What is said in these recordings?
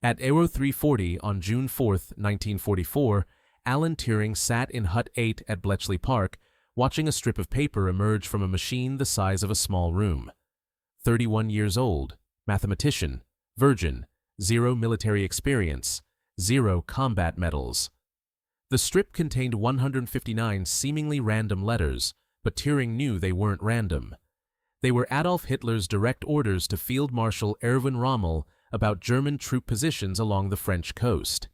At Aero 340 on June 4, 1944, Alan Turing sat in Hut 8 at Bletchley Park, watching a strip of paper emerge from a machine the size of a small room. 31 years old, mathematician, virgin, 0 military experience, 0 combat medals. The strip contained 159 seemingly random letters, but Turing knew they weren't random. They were Adolf Hitler's direct orders to Field Marshal Erwin Rommel about German troop positions along the French coast.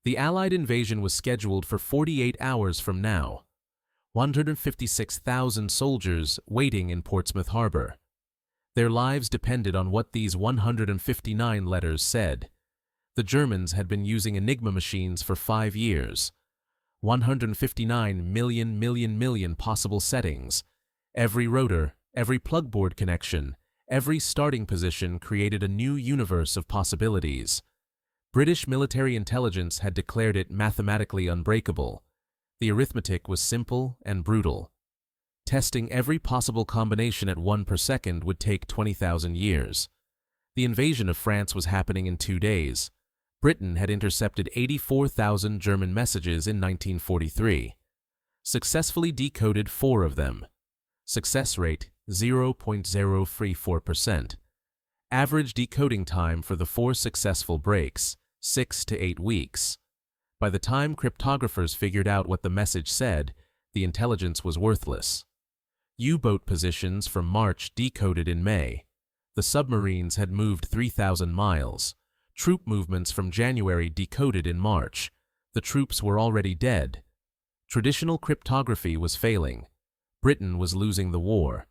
The Allied invasion was scheduled for 48 hours from now. 156,000 soldiers waiting in Portsmouth Harbor. Their lives depended on what these 159 letters said. The Germans had been using Enigma machines for 5 years. 159 million possible settings. Every rotor, every plugboard connection, every starting position created a new universe of possibilities. British military intelligence had declared it mathematically unbreakable. The arithmetic was simple and brutal. Testing every possible combination at 1 per second would take 20,000 years. The invasion of France was happening in 2 days. Britain had intercepted 84,000 German messages in 1943. Successfully decoded 4 of them. Success rate 0.034%. Average decoding time for the 4 successful breaks, 6 to 8 weeks. By the time cryptographers figured out what the message said, the intelligence was worthless. U-boat positions from March decoded in May. The submarines had moved 3,000 miles. Troop movements from January decoded in March. The troops were already dead. Traditional cryptography was failing. Britain was losing the war.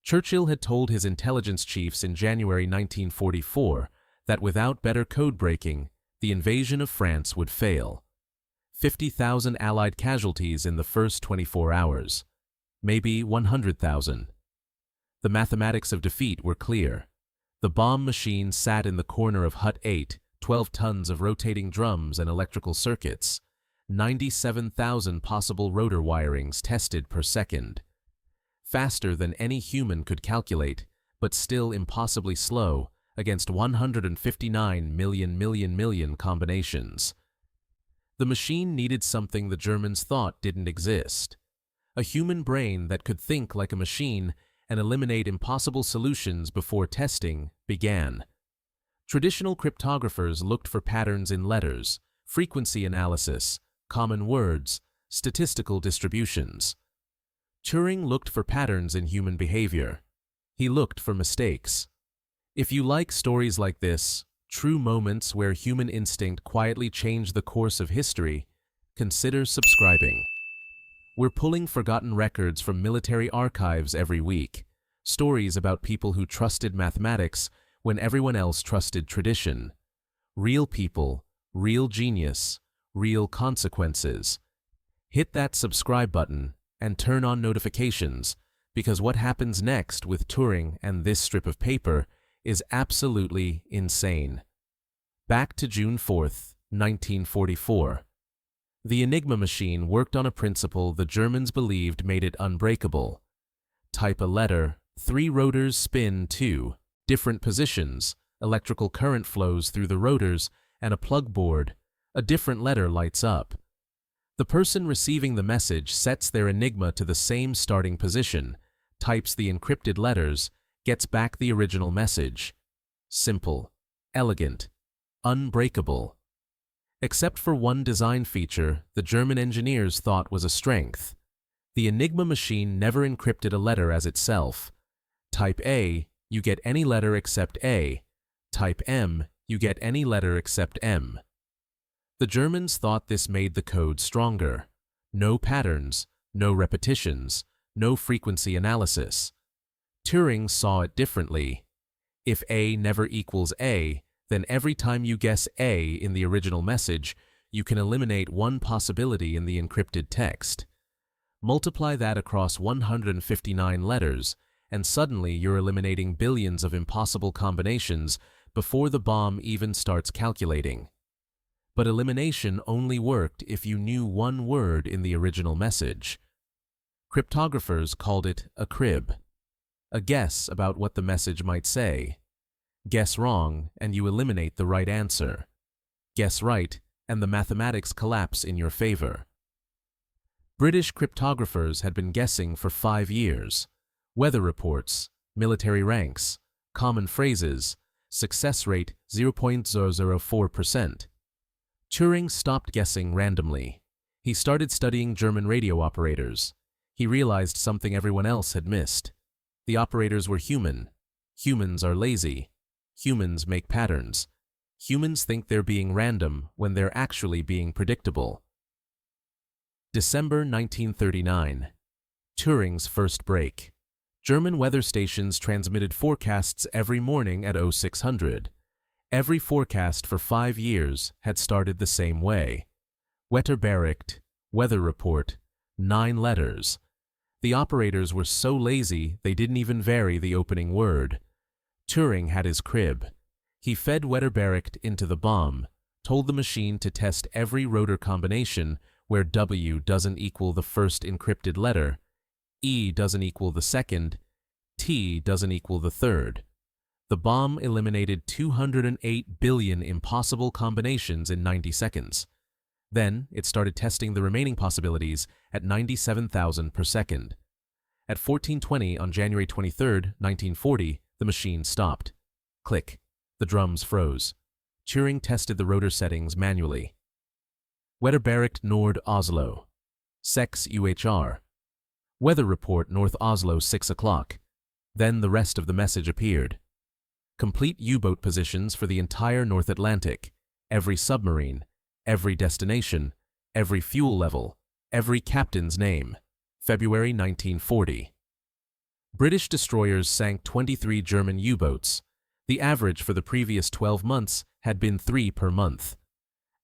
Churchill had told his intelligence chiefs in January 1944 that without better code breaking, the invasion of France would fail. 50,000 Allied casualties in the first 24 hours. Maybe 100,000. The mathematics of defeat were clear. The bomb machine sat in the corner of Hut 8, 12 tons of rotating drums and electrical circuits, 97,000 possible rotor wirings tested per second. Faster than any human could calculate, but still impossibly slow against 159 million combinations. The machine needed something the Germans thought didn't exist. A human brain that could think like a machine and eliminate impossible solutions before testing began. Traditional cryptographers looked for patterns in letters, frequency analysis, common words, statistical distributions. Turing looked for patterns in human behavior. He looked for mistakes. If you like stories like this, true moments where human instinct quietly changed the course of history, consider subscribing. We're pulling forgotten records from military archives every week. Stories about people who trusted mathematics when everyone else trusted tradition. Real people, real genius, real consequences. Hit that subscribe button and turn on notifications, because what happens next with Turing and this strip of paper is absolutely insane. Back to June 4th, 1944. The Enigma machine worked on a principle the Germans believed made it unbreakable. Type a letter, 3 rotors spin 2 different positions, electrical current flows through the rotors, and a plug board. A different letter lights up. The person receiving the message sets their Enigma to the same starting position, types the encrypted letters, gets back the original message. Simple, elegant, unbreakable. Except for one design feature the German engineers thought was a strength. The Enigma machine never encrypted a letter as itself. Type A, you get any letter except A. Type M, you get any letter except M. The Germans thought this made the code stronger. No patterns, no repetitions, no frequency analysis. Turing saw it differently. If A never equals A, then every time you guess A in the original message, you can eliminate one possibility in the encrypted text. Multiply that across 159 letters, and suddenly you're eliminating billions of impossible combinations before the bomb even starts calculating. But elimination only worked if you knew one word in the original message. Cryptographers called it a crib, a guess about what the message might say. Guess wrong, and you eliminate the right answer. Guess right, and the mathematics collapse in your favor. British cryptographers had been guessing for 5 years. Weather reports, military ranks, common phrases, success rate 0.004%. Turing stopped guessing randomly. He started studying German radio operators. He realized something everyone else had missed. The operators were human. Humans are lazy. Humans make patterns. Humans think they're being random when they're actually being predictable. December 1939. Turing's first break. German weather stations transmitted forecasts every morning at 0600. Every forecast for 5 years had started the same way. Wetterbericht, weather report, 9 letters. The operators were so lazy they didn't even vary the opening word. Turing had his crib. He fed Wetterbericht into the bomb, told the machine to test every rotor combination where W doesn't equal the first encrypted letter, E doesn't equal the second, T doesn't equal the third. The bomb eliminated 208 billion impossible combinations in 90 seconds. Then it started testing the remaining possibilities at 97,000 per second. At 14:20 on January 23, 1940, the machine stopped. Click. The drums froze. Turing tested the rotor settings manually. Wetterbericht Nord Oslo. Sex UHR. Weather report North Oslo 6 o'clock. Then the rest of the message appeared. Complete U-boat positions for the entire North Atlantic, every submarine, every destination, every fuel level, every captain's name. February 1940. British destroyers sank 23 German U-boats. The average for the previous 12 months had been 3 per month.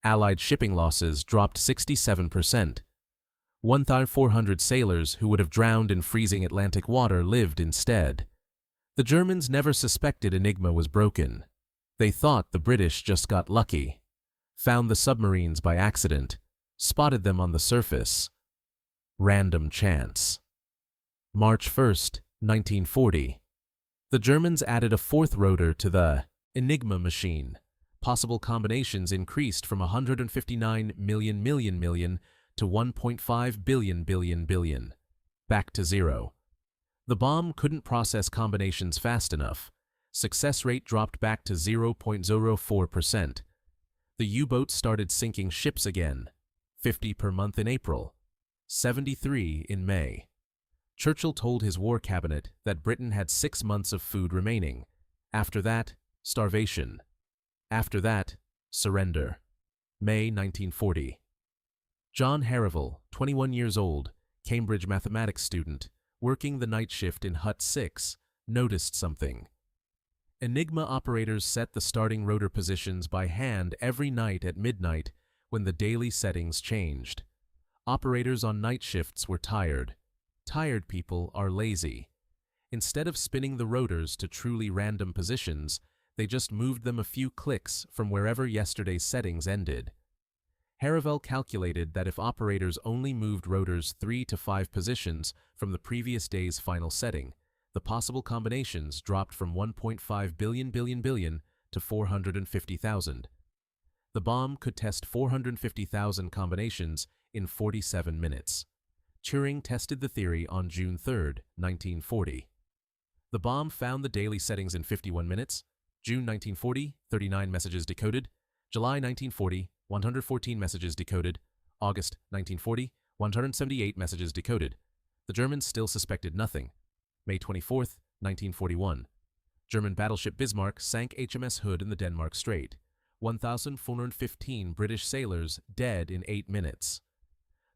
Allied shipping losses dropped 67%. 1,400 sailors who would have drowned in freezing Atlantic water lived instead. The Germans never suspected Enigma was broken. They thought the British just got lucky. Found the submarines by accident. Spotted them on the surface. Random chance. March 1st, 1940. The Germans added a 4th rotor to the Enigma machine. Possible combinations increased from 159 million to 1.5 billion. Back to 0. The bomb couldn't process combinations fast enough. Success rate dropped back to 0.04%. The U-boat started sinking ships again. 50 per month in April. 73 in May. Churchill told his war cabinet that Britain had 6 months of food remaining. After that, starvation. After that, surrender. May 1940. John Harrival, 21 years old, Cambridge mathematics student, working the night shift in Hut 6, noticed something. Enigma operators set the starting rotor positions by hand every night at midnight when the daily settings changed. Operators on night shifts were tired. Tired people are lazy. Instead of spinning the rotors to truly random positions, they just moved them a few clicks from wherever yesterday's settings ended. Harrival calculated that if operators only moved rotors 3 to 5 positions from the previous day's final setting, the possible combinations dropped from 1.5 billion to 450,000. The bomb could test 450,000 combinations in 47 minutes. Turing tested the theory on June 3, 1940. The bomb found the daily settings in 51 minutes. June 1940, 39 messages decoded. July 1940, 114 messages decoded. August 1940, 178 messages decoded. The Germans still suspected nothing. May 24, 1941. German battleship Bismarck sank HMS Hood in the Denmark Strait. 1,415 British sailors dead in 8 minutes.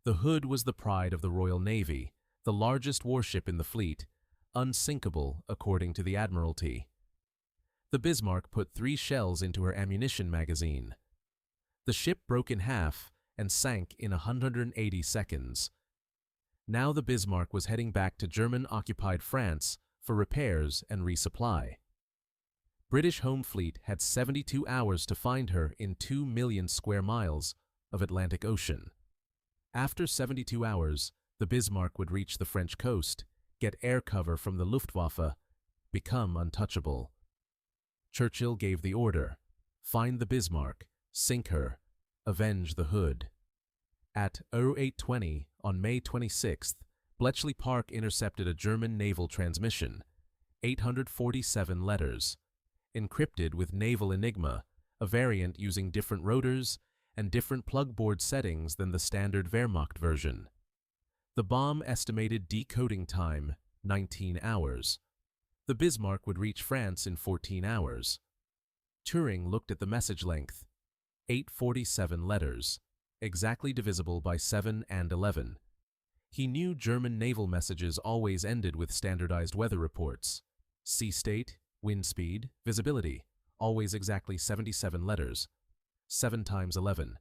The Hood was the pride of the Royal Navy, the largest warship in the fleet, unsinkable according to the Admiralty. The Bismarck put 3 shells into her ammunition magazine. The ship broke in half and sank in 180 seconds. Now the Bismarck was heading back to German-occupied France for repairs and resupply. British Home Fleet had 72 hours to find her in 2 million square miles of Atlantic Ocean. After 72 hours, the Bismarck would reach the French coast, get air cover from the Luftwaffe, become untouchable. Churchill gave the order, find the Bismarck, Sink her. Avenge the Hood. At 0820 on May 26th, Bletchley Park intercepted a German naval transmission, 847 letters, encrypted with naval Enigma, a variant using different rotors and different plug board settings than the standard Wehrmacht version. The bomb estimated decoding time 19 hours. The Bismarck would reach France in 14 hours. Turing looked at the message length, 847 letters, exactly divisible by 7 and 11. He knew German naval messages always ended with standardized weather reports. Sea state, wind speed, visibility, always exactly 77 letters. 7 times 11.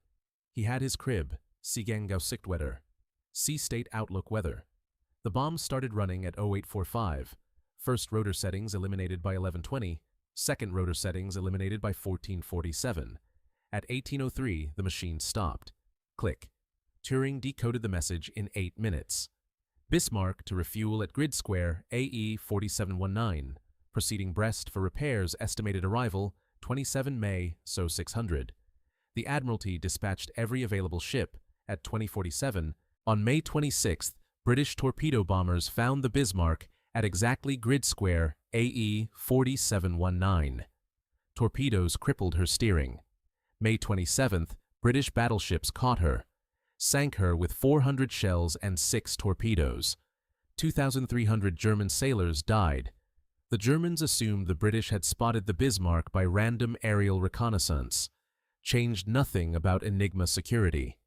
He had his crib, Seegang-Aussichtwetter, sea state outlook weather. The bomb started running at 0845. First rotor settings eliminated by 1120, second rotor settings eliminated by 1447. At 1803, the machine stopped. Click. Turing decoded the message in 8 minutes. Bismarck to refuel at Grid Square AE 4719. Proceeding Brest for repairs, estimated arrival 27 May, so 600. The Admiralty dispatched every available ship. At 2047, on May 26th, British torpedo bombers found the Bismarck at exactly Grid Square AE 4719. Torpedoes crippled her steering. May 27th, British battleships caught her, sank her with 400 shells and 6 torpedoes. 2,300 German sailors died. The Germans assumed the British had spotted the Bismarck by random aerial reconnaissance. Changed nothing about Enigma security.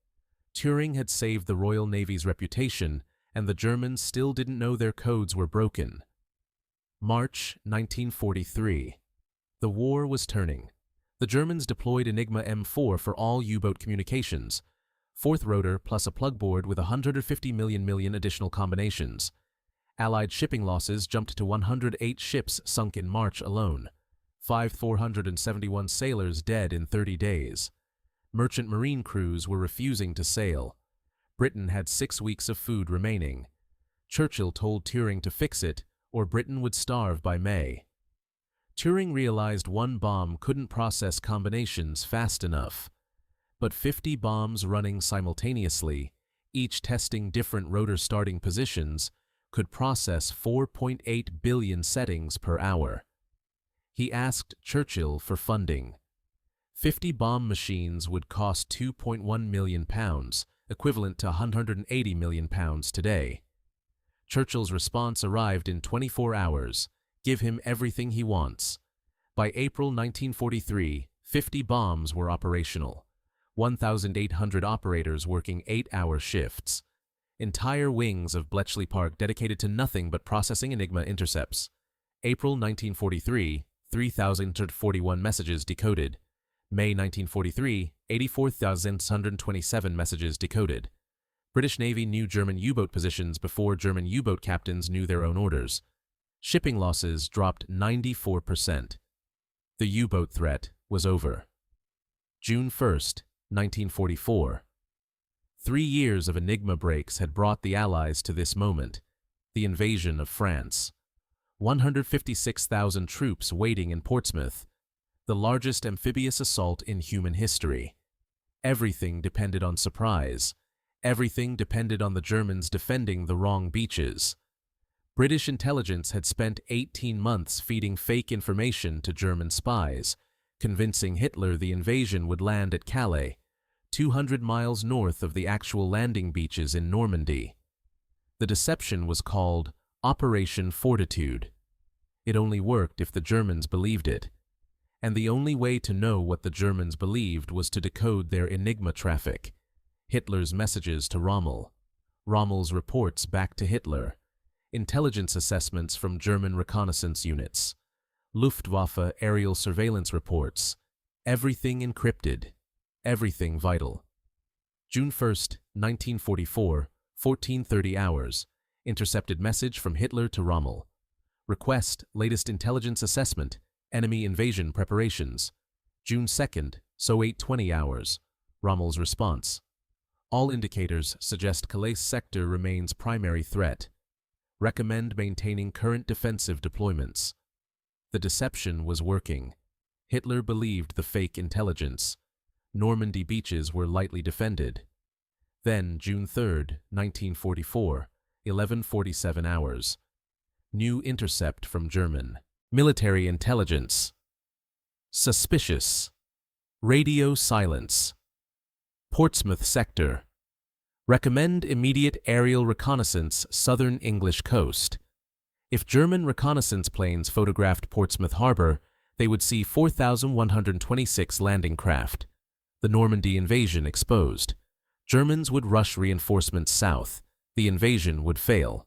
Turing had saved the Royal Navy's reputation, and the Germans still didn't know their codes were broken. March 1943. The war was turning. The Germans deployed Enigma M4 for all U-boat communications, 4th rotor plus a plug board with 150 million additional combinations. Allied shipping losses jumped to 108 ships sunk in March alone. 471 sailors dead in 30 days. Merchant marine crews were refusing to sail. Britain had 6 weeks of food remaining. Churchill told Turing to fix it, or Britain would starve by May. Turing realized one bomb couldn't process combinations fast enough. But 50 bombs running simultaneously, each testing different rotor starting positions, could process 4.8 billion settings per hour. He asked Churchill for funding. 50 bomb machines would cost £2.1 million, equivalent to £180 million today. Churchill's response arrived in 24 hours. Give him everything he wants. By April 1943, 50 bombs were operational. 1,800 operators working 8-hour shifts. Entire wings of Bletchley Park dedicated to nothing but processing Enigma intercepts. April 1943, 3,041 messages decoded. May 1943, 84,627 messages decoded. British Navy knew German U-boat positions before German U-boat captains knew their own orders. Shipping losses dropped 94%. The U-boat threat was over. June 1st, 1944. 3 years of Enigma breaks had brought the Allies to this moment, the invasion of France. 156,000 troops waiting in Portsmouth, the largest amphibious assault in human history. Everything depended on surprise. Everything depended on the Germans defending the wrong beaches. British intelligence had spent 18 months feeding fake information to German spies, convincing Hitler the invasion would land at Calais, 200 miles north of the actual landing beaches in Normandy. The deception was called Operation Fortitude. It only worked if the Germans believed it. And the only way to know what the Germans believed was to decode their Enigma traffic. Hitler's messages to Rommel, Rommel's reports back to Hitler, intelligence assessments from German reconnaissance units, Luftwaffe aerial surveillance reports, everything encrypted, everything vital. June 1st, 1944, 14:30 hours, intercepted message from Hitler to Rommel. Request latest intelligence assessment, enemy invasion preparations. June 2nd, so 8:20 hours, Rommel's response. All indicators suggest Calais sector remains primary threat. Recommend maintaining current defensive deployments. The deception was working. Hitler believed the fake intelligence. Normandy beaches were lightly defended. Then, June 3, 1944, 11:47 hours. New intercept from German military intelligence. Suspicious. Radio silence. Portsmouth sector. Recommend immediate aerial reconnaissance southern English coast. If German reconnaissance planes photographed Portsmouth Harbor, they would see 4,126 landing craft. The Normandy invasion exposed. Germans would rush reinforcements south. The invasion would fail.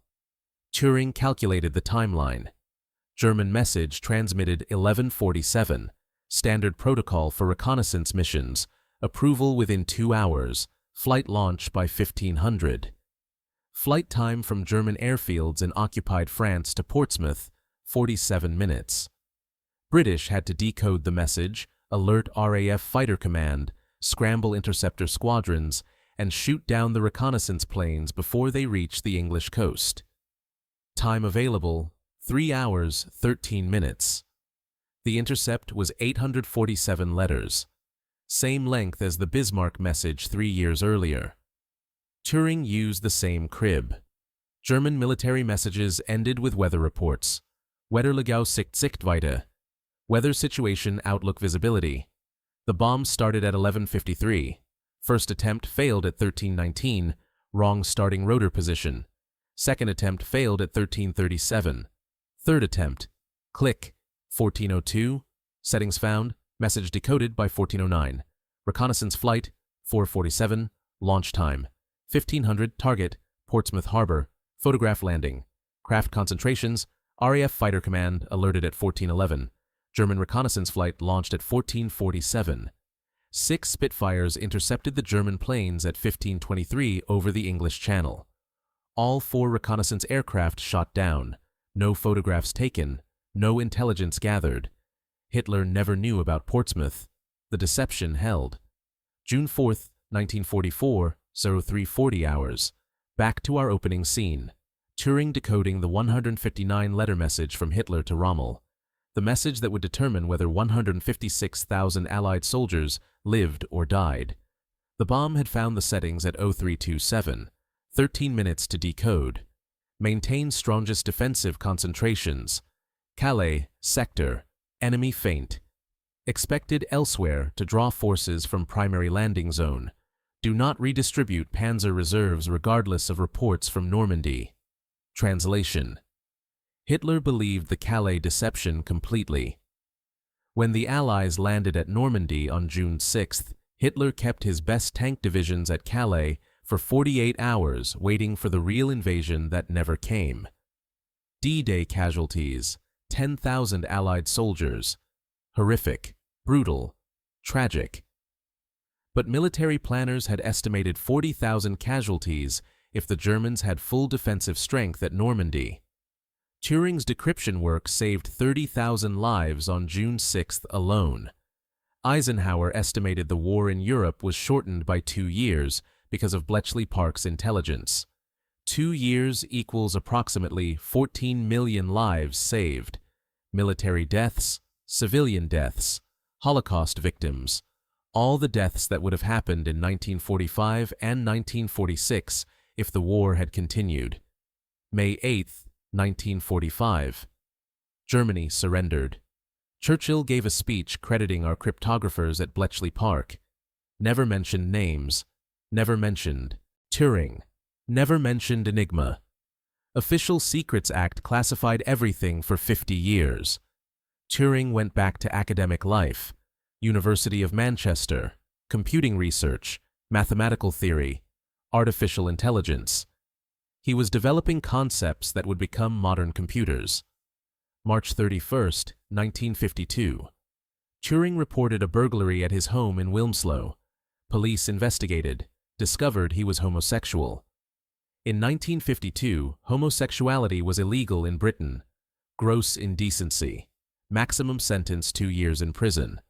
Turing calculated the timeline. German message transmitted 11:47. Standard protocol for reconnaissance missions. Approval within 2 hours. Flight launch by 1500. Flight time from German airfields in occupied France to Portsmouth, 47 minutes. British had to decode the message, alert RAF fighter command, scramble interceptor squadrons, and shoot down the reconnaissance planes before they reached the English coast. Time available, 3 hours, 13 minutes. The intercept was 847 letters, same length as the Bismarck message 3 years earlier. Turing used the same crib. German military messages ended with weather reports. Wetterlage weather situation outlook visibility. The bomb started at 11:53. First attempt failed at 13:19, wrong starting rotor position. Second attempt failed at 13:37. Third attempt, click, 14:02, settings found, message decoded by 14:09. Reconnaissance flight, 4:47, launch time, 1500, target, Portsmouth Harbor, photograph landing. Craft concentrations, RAF fighter command alerted at 14:11. German reconnaissance flight launched at 14:47. 6 Spitfires intercepted the German planes at 15:23 over the English Channel. All 4 reconnaissance aircraft shot down. No photographs taken. No intelligence gathered. Hitler never knew about Portsmouth. The deception held. June 4, 1944, 03:40 hours. Back to our opening scene. Turing decoding the 159-letter message from Hitler to Rommel. The message that would determine whether 156,000 Allied soldiers lived or died. The bomb had found the settings at 0327, 13 minutes to decode. Maintain strongest defensive concentrations. Calais, sector, enemy feint. Expected elsewhere to draw forces from primary landing zone. Do not redistribute panzer reserves regardless of reports from Normandy. Translation. Hitler believed the Calais deception completely. When the Allies landed at Normandy on June 6, Hitler kept his best tank divisions at Calais for 48 hours waiting for the real invasion that never came. D-Day casualties, 10,000 Allied soldiers. Horrific, brutal, tragic. But military planners had estimated 40,000 casualties if the Germans had full defensive strength at Normandy. Turing's decryption work saved 30,000 lives on June 6 alone. Eisenhower estimated the war in Europe was shortened by 2 years because of Bletchley Park's intelligence. 2 years equals approximately 14 million lives saved. Military deaths, civilian deaths, Holocaust victims, all the deaths that would have happened in 1945 and 1946 if the war had continued. May 8, 1945. Germany surrendered. Churchill gave a speech crediting our cryptographers at Bletchley Park. Never mentioned names. Never mentioned Turing. Never mentioned Enigma. Official Secrets Act classified everything for 50 years. Turing went back to academic life. University of Manchester, computing research, mathematical theory, artificial intelligence. He was developing concepts that would become modern computers. March 31, 1952. Turing reported a burglary at his home in Wilmslow. Police investigated, discovered he was homosexual. In 1952, homosexuality was illegal in Britain. Gross indecency. Maximum sentence 2 years in prison.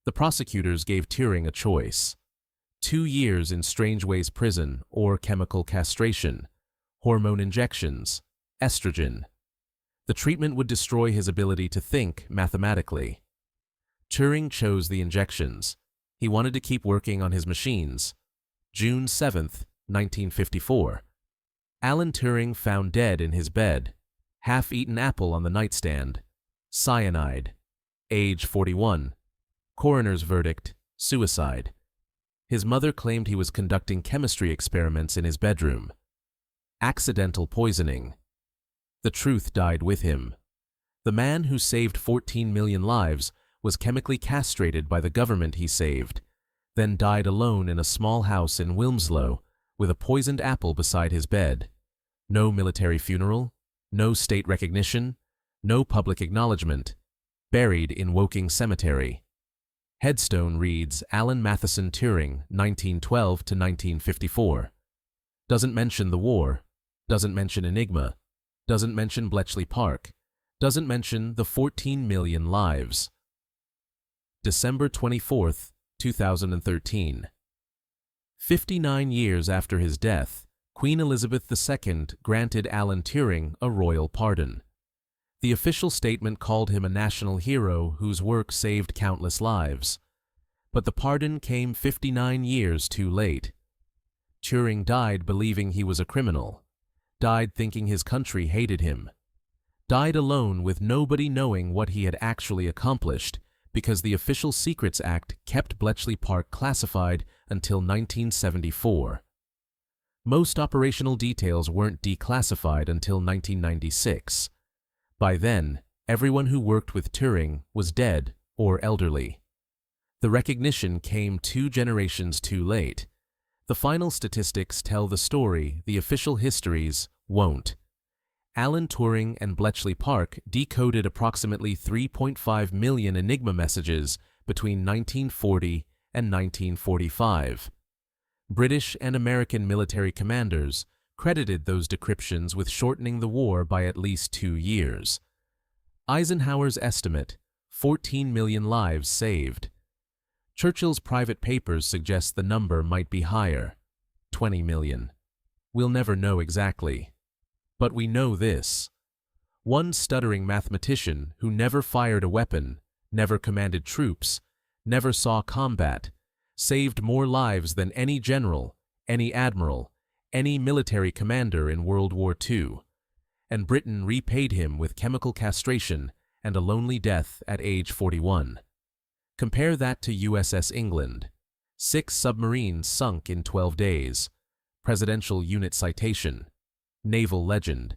The prosecutors gave Turing a choice. 2 years in Strangeways prison or chemical castration, hormone injections, estrogen. The treatment would destroy his ability to think mathematically. Turing chose the injections. He wanted to keep working on his machines. June 7, 1954. Alan Turing found dead in his bed. Half-eaten apple on the nightstand. Cyanide. Age 41. Coroner's verdict, suicide. His mother claimed he was conducting chemistry experiments in his bedroom. Accidental poisoning. The truth died with him. The man who saved 14 million lives was chemically castrated by the government he saved, then died alone in a small house in Wilmslow with a poisoned apple beside his bed. No military funeral, no state recognition, no public acknowledgement. Buried in Woking Cemetery. Headstone reads Alan Matheson Turing, 1912 to 1954. Doesn't mention the war, doesn't mention Enigma, doesn't mention Bletchley Park, doesn't mention the 14 million lives. December 24, 2013. 59 years after his death, Queen Elizabeth II granted Alan Turing a royal pardon. The official statement called him a national hero whose work saved countless lives. But the pardon came 59 years too late. Turing died believing he was a criminal, died thinking his country hated him, died alone with nobody knowing what he had actually accomplished because the Official Secrets Act kept Bletchley Park classified until 1974. Most operational details weren't declassified until 1996. By then, everyone who worked with Turing was dead or elderly. The recognition came 2 generations too late. The final statistics tell the story, the official histories won't. Alan Turing and Bletchley Park decoded approximately 3.5 million Enigma messages between 1940 and 1945. British and American military commanders credited those decryptions with shortening the war by at least 2 years. Eisenhower's estimate, 14 million lives saved. Churchill's private papers suggest the number might be higher, 20 million. We'll never know exactly. But we know this. One stuttering mathematician who never fired a weapon, never commanded troops, never saw combat, saved more lives than any general, any admiral, any military commander in World War II, and Britain repaid him with chemical castration and a lonely death at age 41. Compare that to USS England. 6 submarines sunk in 12 days. Presidential Unit Citation. Naval Legend.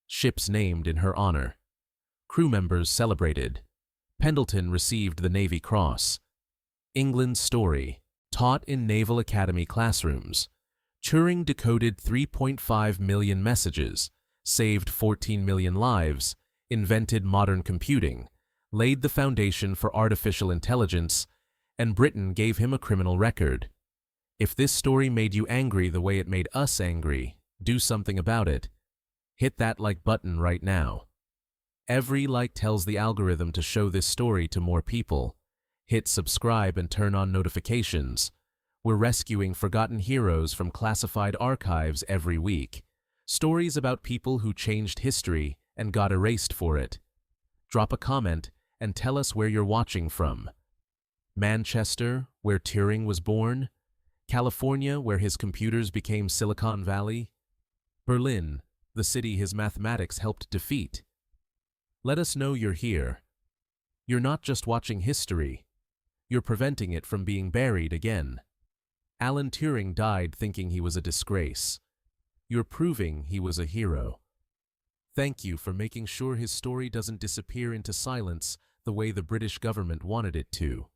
Ships named in her honor. Crew members celebrated. Pendleton received the Navy Cross. England's story, taught in Naval Academy classrooms. Turing decoded 3.5 million messages, saved 14 million lives, invented modern computing, laid the foundation for artificial intelligence, and Britain gave him a criminal record. If this story made you angry the way it made us angry, do something about it. Hit that like button right now. Every like tells the algorithm to show this story to more people. Hit subscribe and turn on notifications. We're rescuing forgotten heroes from classified archives every week. Stories about people who changed history and got erased for it. Drop a comment and tell us where you're watching from. Manchester, where Turing was born? California, where his computers became Silicon Valley? Berlin, the city his mathematics helped defeat? Let us know you're here. You're not just watching history. You're preventing it from being buried again. Alan Turing died thinking he was a disgrace. You're proving he was a hero. Thank you for making sure his story doesn't disappear into silence the way the British government wanted it to.